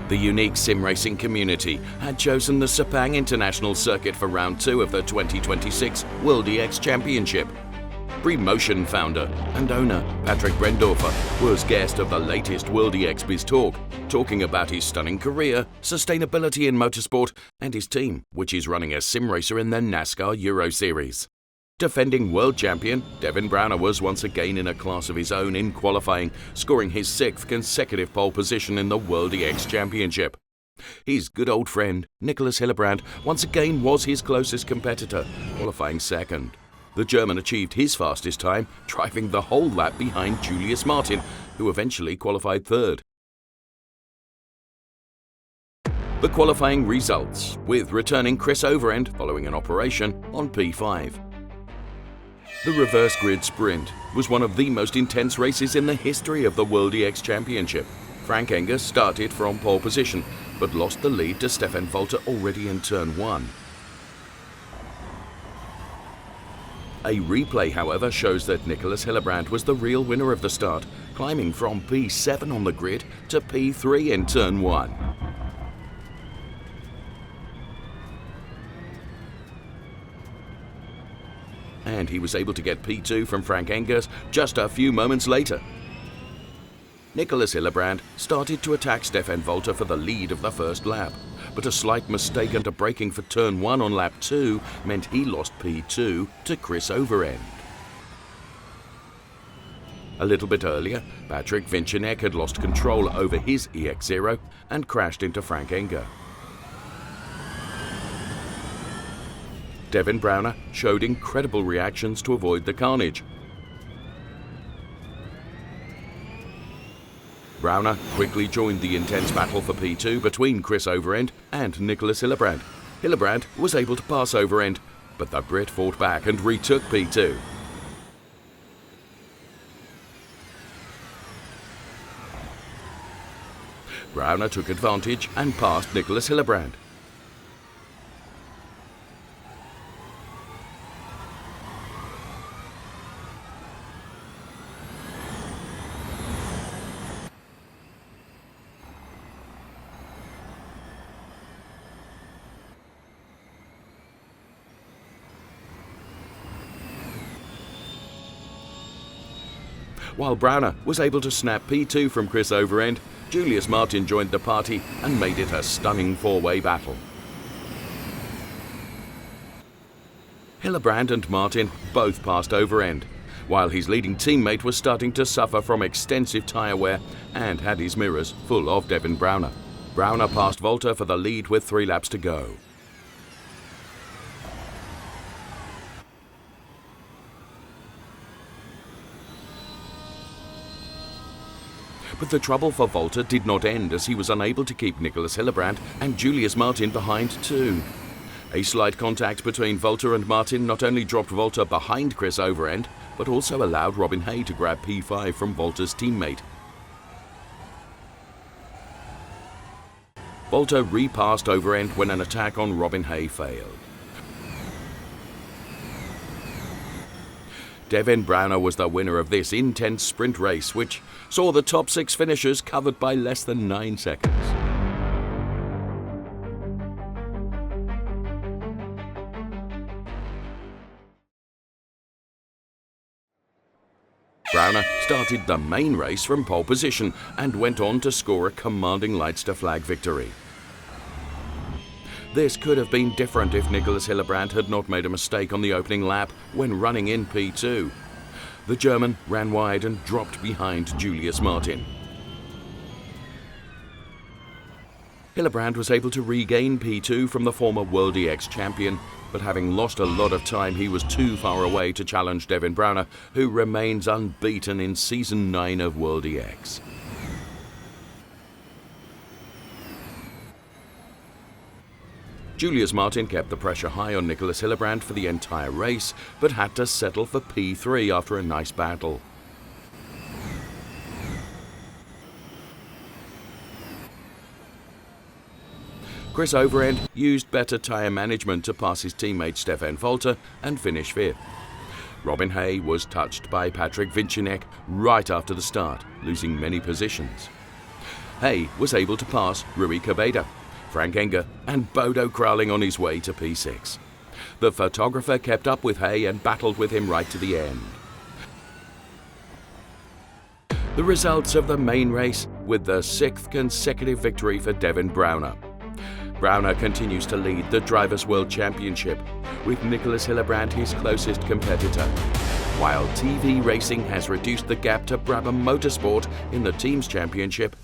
The unique sim racing community had chosen the Sepang International Circuit for round 2 of the 2026 World EX Championship. Pre-Motion founder and owner Patrick Brendorfer was guest of the latest World EX Bizz Talk, talking about his stunning career, sustainability in motorsport, and his team, which is running a sim racer in the NASCAR Euro Series. Defending world champion, Devin Browner was once again in a class of his own in qualifying, scoring his 6th consecutive pole position in the World EX Championship. His good old friend, Nicholas Hillebrand, once again was his closest competitor, qualifying 2nd. The German achieved his fastest time, driving the whole lap behind Julius Martin, who eventually qualified 3rd. The qualifying results, with returning Chris Overend following an operation on P5. The reverse grid sprint was one of the most intense races in the history of the World EX Championship. Frank Engers started from pole position, but lost the lead to Stefan Volter already in turn 1. A replay, however, shows that Nicholas Hillebrand was the real winner of the start, climbing from P7 on the grid to P3 in turn 1. And he was able to get P2 from Frank Engers just a few moments later. Nicholas Hillebrand started to attack Stefan Volter for the lead of the first lap, but a slight mistake under braking for turn 1 on lap 2 meant he lost P2 to Chris Overend. A little bit earlier, Patrick Vincenek had lost control over his EX0 and crashed into Frank Engers. Devin Browner showed incredible reactions to avoid the carnage. Browner quickly joined the intense battle for P2 between Chris Overend and Nicholas Hillebrand. Hillebrand was able to pass Overend, but the Brit fought back and retook P2. Browner took advantage and passed Nicholas Hillebrand. While Browner was able to snap P2 from Chris Overend, Julius Martin joined the party and made it a stunning 4-way battle. Hillebrand and Martin both passed Overend, while his leading teammate was starting to suffer from extensive tyre wear and had his mirrors full of Devin Browner. Browner passed Volter for the lead with 3 laps to go. But the trouble for Volter did not end, as he was unable to keep Nicholas Hillebrand and Julius Martin behind too. A slight contact between Volter and Martin not only dropped Volter behind Chris Overend, but also allowed Robin Hay to grab P5 from Volter's teammate. Volter repassed Overend when an attack on Robin Hay failed. Devin Browner was the winner of this intense sprint race, which saw the top 6 finishers covered by less than 9 seconds. Browner started the main race from pole position and went on to score a commanding lights to flag victory. This could have been different if Nicholas Hillebrand had not made a mistake on the opening lap when running in P2. The German ran wide and dropped behind Julius Martin. Hillebrand was able to regain P2 from the former World EX champion, but having lost a lot of time, he was too far away to challenge Devin Browner, who remains unbeaten in Season 9 of World EX. Julius Martin kept the pressure high on Nicholas Hillebrand for the entire race, but had to settle for P3 after a nice battle. Chris Overend used better tyre management to pass his teammate Stefan Volter and finish 5th. Robin Hay was touched by Patrick Vincenek right after the start, losing many positions. Hay was able to pass Rui Cabeda, Frank Enger and Bodo crawling on his way to P6. The photographer kept up with Hay and battled with him right to the end. The results of the main race with the 6th consecutive victory for Devin Browner. Browner continues to lead the Drivers' World Championship, with Nicholas Hillebrand his closest competitor, while TV racing has reduced the gap to Brabham Motorsport in the Teams Championship